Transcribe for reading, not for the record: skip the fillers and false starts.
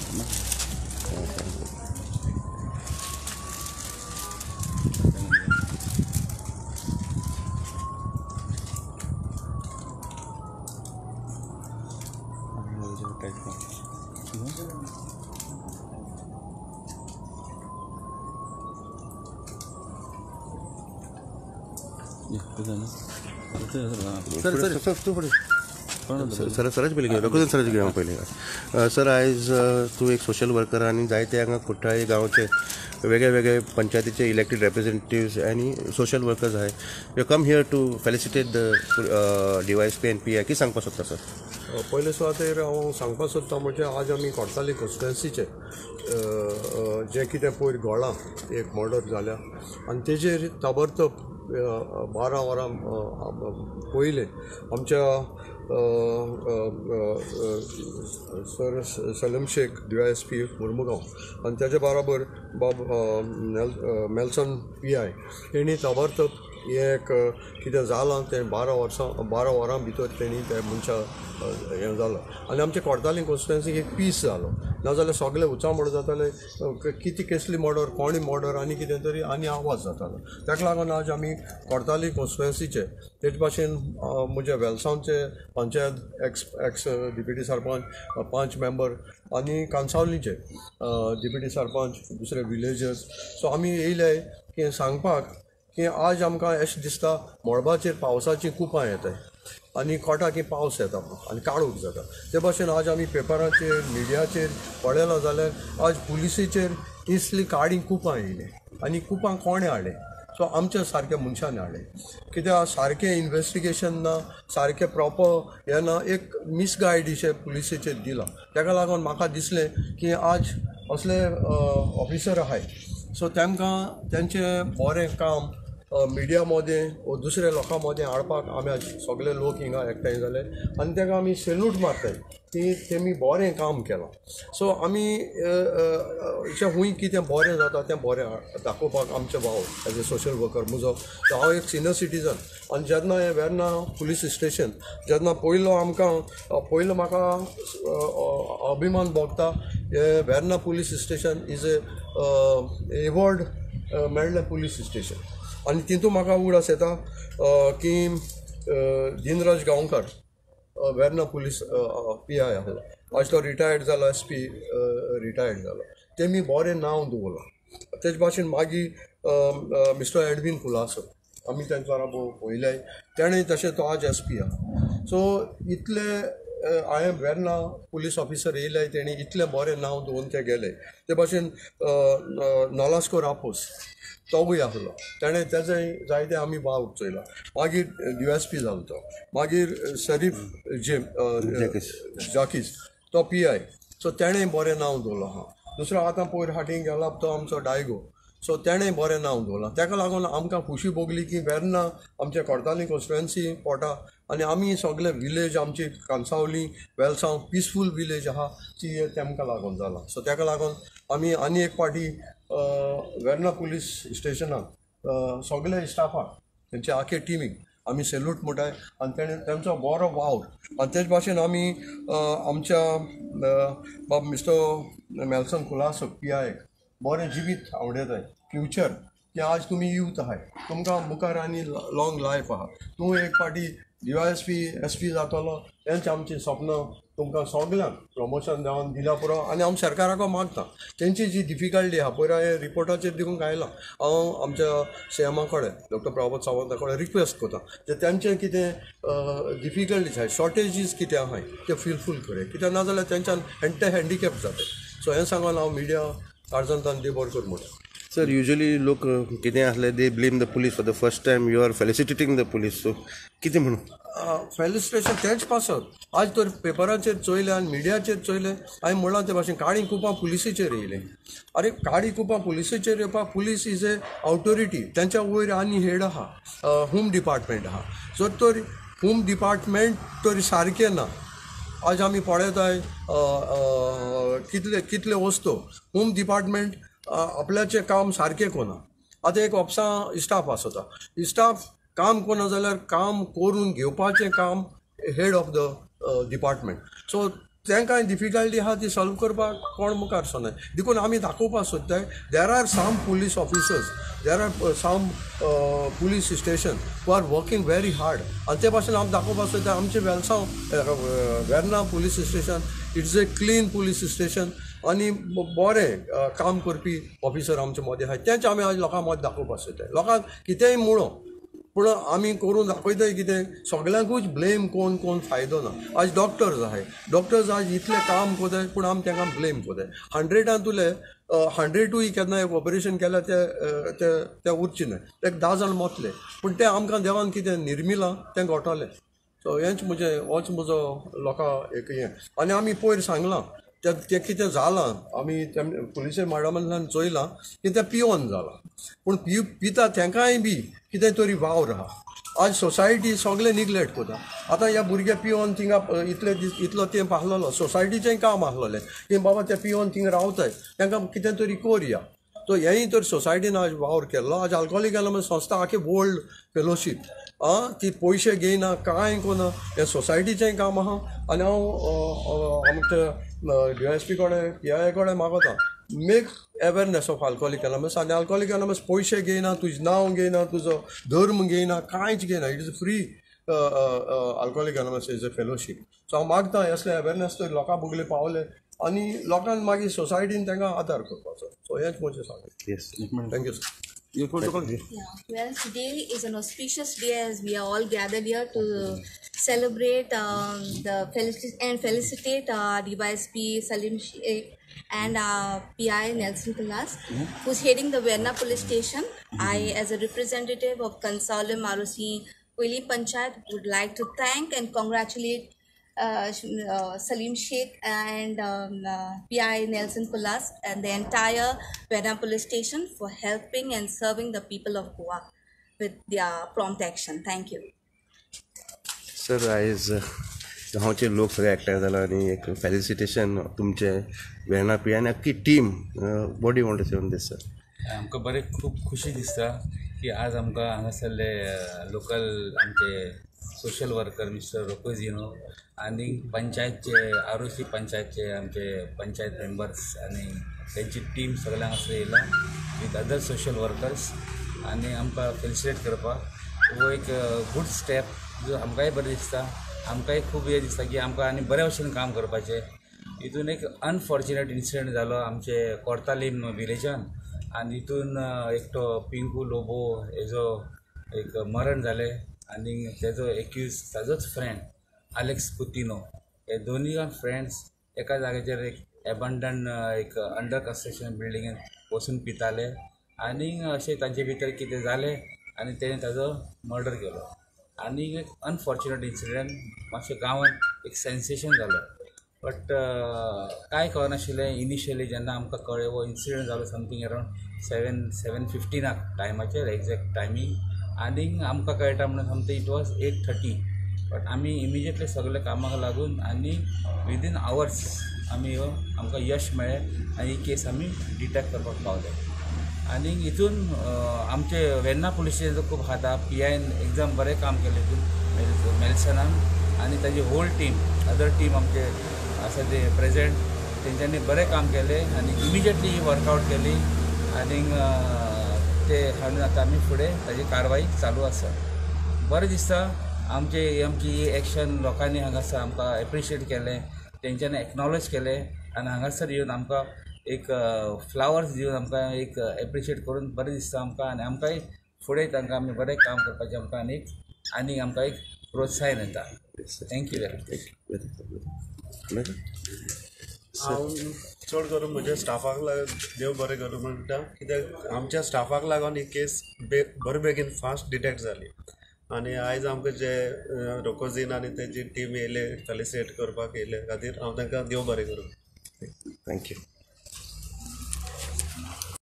सरच पयलीं घेवं सरच घेवं पयलीं सर आयज तूं एक सोशल वर्कर आनी जायते हांगा कुट्टाळी गांवचे वेगळे वेगळे पंचायतीचे इलेक्टेड रिप्रेझेंटेटिव्स आनी सोशल वर्कर्स आहाय you come here to felicitate the DYSP and PI कितें सांगपाक सोदता सर? पयले सुवातेर हांव सांगपाक सोदतां म्हणजे आज आमी कोर्ताली कॉन्स्टिट्युएन्सीचे जे कितें पयर गोळा एक मर्डर जाल्या आनी तेजेर ताबडतोब 12 वरां पयले आमच्या सर सलीम शेख DYSP मुर्मुगांव आनी तेजे बरोबर बाब मेल्सन PI तेणी ताबडतोब एक कितें जालां तें 12 वरां भितर तेणी त्या मनशा हें जालो आनी आमच्या कोर्ताली कॉन्स्टिट्युएन्सीक एक पीस जालो नाजाल्यार सगळे उचामोड जाताले कितें कसली मर्डर कोणी मर्डर आनी कितें तरी आनी आवाज जातालो ताका लागून आज आमी कोर्ताली कॉन्स्टिट्युएन्सीचे तेच भाशेन म्हजे वेलसांवचे panchayat ex deputy sarpanch 5 member आनी कांसावलीचे डिप्युटी सरपंच दुसरे विलेजर्स सो आमी येयले की सांगपाक की आज आमकां अशें दिसता मळबाचेर पावसाची कुपां येताय आनी कोटाकी पावस येता आनी काळोख जाता ते भाशेन आज आमी पेपराचेर मिडियाचेर पळयलां जाल्यार आज पुलिसेचेर इसली काळी कुपां येयले आनी कुपां कोणे हाडले सो आमच्या सारक्या मनशांनी हाडले कित्याक सारकें इन्वेस्टिगेशन ना सारकें प्रॉपर हें ना एक मिसगायडीशें पुलिसेचेर दिलां ताका लागून म्हाका दिसलें की आज असले ऑफिसर आहाय सो तांकां तेंचें बरें काम मिडिया मदें वा दुसऱ्या लोकां मदें हाडपाक आमी आज सगळे लोक हिंगा एकठांय जाले आनी ताका आमी सेल्यूट मारताय की तेमी बरें काम केलां सो आमी खूंय कितें बरें जाता तें बरें दाखोवपाक आमचे भाव एज ए सोशल वर्कर म्हजो हांव एक सिनियर सिटीजन आनी जेन्ना हें वेर्ना पुलीस स्टेशन जेन्ना पयलो म्हाका अभिमान भोगता हें Verna police station is award मेळ्ळें पुलीस स्टेशन आनी तितून म्हाका उगडास येता की दिनराज गांवकार वेर्ना पुलीस PI आहलो आज तो रिटायर्ड जालो SP रिटायर्ड जालो तेमी बरें नांव दवरलां तेच भाशेन मागीर मिस्टर एडवीन कुलासो आमी तेंच्या बरोबर पयल्याय तेणें तशें तो आज SP आहा सो इतले हांवें वेर्ना पुलीस ऑफिसर येयले तेणी इतलें बरें नांव दवरून ते गेले ते भाशेन नॉलास्को रापोस तोवूय आहलो तेणें तेजय जायते आमी वाव चोयला मागीर DYSP जालो तो मागीर शरीफ जाकीस तो PI सो तेणें बरें नांव दवरलो आहा दुसरो आतां पयर हाटींग गेला तो आमचो डायगो सो तेणें बरें नांव दवरलां ताका लागून आमकां खुशी भोगली की वेर्ना आमच्या कोर्ताली कॉन्स्टिट्युएन्सी पोटा आनी आमी सगळे विलेज आमची कांसावली वेलसांव पिसफूल विलेज आहा ती तेमकां लागून जाला सो ताका लागून आमी आनी एक पाटी वेर्ना पुलीस स्टेशनाक सगळे स्टाफाक तेंचे आखे टिमीक आमी सेल्यूट म्हणटाय आनी तेंचो बरो वावर आनी तेच भाशेन आमी आमच्या बाब मिस्टर मेल्सन कुलासो PI बरें जिवीत आवडयताय फ्युचर की आज तुमी यूथ आहाय तुमकां मुखार आनी लाँग लायफ आहा तूं एक पाटी DYSP SP जातलो तेंच आमचें सपन तुमकां सगळ्यांक प्रमोशन जावन दिला पुरो आनी हांव सरकाराक मागता तेंची जी डिफिकल्टी आहा पयर हांवें रिपोर्टाचेर दिवंक आयलां हांव आमच्या CMा कडेन डॉक्टर प्रभात सावंता कडेन रिक्वेस्ट करता जे तेंचें कितें डिफिकल्टीज आहाय शॉर्टेजीस कितें आहाय ते फुलफील करे कित्याक नाजाल्यार तेंच्यान हँडिकॅप जाताय सो हें सांगून हांव मिडिया कारजंतान दे बरें कर म्हणटा सर युजली लोक कितें आसलें they blame the police for the first time you are felicitating the police so कितें म्हणून फेलिसिटेशन तेंच पासत आज तर पेपराचेर चोयले आनी मिडियाचेर चोयले हांवें म्हणलां ते भाशेन काळी कुपां पुलिसेचेर येयले अरे काळी कुपां पुलिसेचेर येवपाक पुलीस इज ए ऑथॉरिटी तेंच्या वयर आनी हेड आहा होम डिपार्टमेंट आहा जर तर होम डिपार्टमेंट तरी सारकें ना आज आमी पळयताय कितले वस्तू होम डिपार्टमेंट आपल्याचें काम सारकें कोना आतां एक ऑफिसां स्टाफ आसता स्टाफ काम कोना जाल्यार काम करून घेवपाचें काम head of the department so तांकां डिफिकल्टी आहा ती सॉल्व करपाक कोण मुखार सोनाय देखून आमी दाखोवपाक सोदताय there are some police officers there are some police station who are working very hard आनी ते भाशेन आमी दाखोवपाक सोदता आमचे Velsao Verna police station it's a clean police station आनी बरें काम करपी ऑफिसर आमचे मदें आहाय तेंच आमी आज लोकां मदें दाखोवपाक सोदताय लोकांक कितेंय म्हणो पूण आमी करून दाखयताय कितें सगळ्यांकूच ब्लेम कोण कोण फायदो ना आज डॉक्टर्स आहाय डॉक्टर्स आज इतलें काम कोताय पूण आमी तांकां ब्लेम कोताय 100 तुले 100 केन्ना एक ऑपरेशन केल्यार ते उरचे न्हय ते 10 जाण मरतले पूण ते आमकां देवान कितें निर्मिलां तें घोटोलें सो हेंच होच म्हजो लोकां एक हें आनी आमी पयर सांगलां तें कितें जालां आमी पुलिसे मॅडमांतल्यान चोयलां की तें पिवन जालां पूण पिता तांकांय बी कितें तरी वावर आहा आज सोसायटी सगळे निग्लेक्ट कोता आतां ह्या भुरगे पिवन थिंगा इतलो तेंप आसलोलो सोसायटीचेंय काम आसलोलें की बाबा ते पिवन थिंगा रावताय तांकां कितें तरी कोरया तो हेंय तर सोसायटीन आज वावर केल्लो आज अल्कोहोलिक एनॉनमस संस्था आख्खी वर्ल्ड फेलोशीप ती पयशे घेयना कांय कोना हें सोसायटीचेंय काम आहा आनी हांव आमच्या DSP कडेन PI कडेन मागोता make awareness of alcoholic anonymous आनी अल्कोहोलिक एनॉनमस पयशे घेयना तुजें नांव घेयना तुजो धर्म घेयना कांयच घेयना it is free alcoholic anonymous is a fellowship so हांव मागता असले अवेरनेस तर लोकां भोगले पावले आनी लोकांक मागीर सोसायटीन तांकां आदार करपाचो सो हेंच म्हजें सांगता yes thank you sir Yeah, well, today is an auspicious day as we are all gathered here to celebrate and felicitate DYSP Salim Sheikh and PI Nelson Kulas, who's heading the Verna Police Station. I, as a representative of Kansaule Marusi Kuili Panchayat, would like to thank and congratulate Salim Sheikh and PI Nelson Kulas and the entire Verna Police Station for helping and serving the people of Goa with their prompt action. Thank you. Sir आयज गांवचे लोक सगळे एकठांय जाला आनी एक felicitation तुमचे Verna P आनी अख्खी team body want to say on this sir आमकां बरें खूब खुशी दिसता की आज आमकां हांगासरले लोकल आमचे सोशल वर्कर मिस्टर रोकोजिनो आनी पंचायतचे ROC पंचायतचे आमचे पंचायत मेंबर्स आनी तेंची टीम सगळ्यांक हांगासर येयला विथ अदर सोशल वर्कर्स आनी आमकां फेलिसिटेट करपाक हो एक गूड स्टेप जो आमकांय बरें दिसता आमकांय खूब हें दिसता की आमकां आनी बऱ्या भशेन काम करपाचें हितून एक अनफॉर्च्युनेट इन्सिडंट जालो आमचे कोर्तालीम विलेजान आनी हितून एकटो पिंकू लोबो हेजो एक मरण जालें आनी तेजो एक्यूज ताजोच फ्रेंड अलेक्स कुतिनो हे दोनूय फ्रेंड्स एका जाग्याचेर एक एबंडन एक अंडर कंस्ट्रक्शन बिल्डिंगेन वचून पिताले आनी अशें तांचे भितर कितें जालें आनी तेणें ताजो मर्डर केलो आनी एक अनफॉर्च्युनेट इन्सिडंट मातशें गांवांत एक सेन्सेशन जालो बट कांय कळनाशिल्लें इनिशियली जेन्ना आमकां कळ्ळें हो इन्सिडंट जालो समथींग अरावंड 7:15 टायमाचेर एक्झॅक्ट टायमींग आनीक आमकां कळटा म्हणून समथींग इट वॉज 8:30 बट आमी इमिजिएटली सगळे कामाक लागून आनी विदीन आवर्स आमी आमकां यश मेळ्ळें आनी ही केस आमी डिटेक्ट करपाक पावले आनी हितून आमचे वेर्ना पुलीस स्टेशनाचो खूब हात आहा PIन एकदम बरें काम केलें हितून मेल्सनान आनी ताजी होल टीम अदर टीम आमचे आसा ते प्रेजेंट तेंच्यांनी बरें काम केलें आनी इमिजिएटली ही वर्कआवट केली आनीक ते हाडून आतां आमी फुडें ताजी कारवाई चालू आसा बरें दिसता आमची ही एक्शन लोकांनी हांगासर आमकां एप्रिशिएट केलें तेंच्यांनी एक्नॉलेज केलें आनी हांगासर येवन आमकां एक फ्लावर्स दिवन आमकां एक एप्रिशिएट करून बरें दिसता आमकां आनी आमकांय फुडें तांकां आमी बरें काम करपाचें आमकां आनी आमकां एक प्रोत्साहन येता थँक्यू हांव चड करून म्हज्या स्टाफाक देव बरें करूं म्हणटा कित्याक आमच्या स्टाफाक लागून ही केस बरे बेगीन फास्ट डिटेक्ट जाली आनी आयज आमकां जे रोकोजीन आनी तेजी टीम येयले फेलिसिटेट करपाक येयले खातीर हांव तांकां देव बरें करूं थँक्यू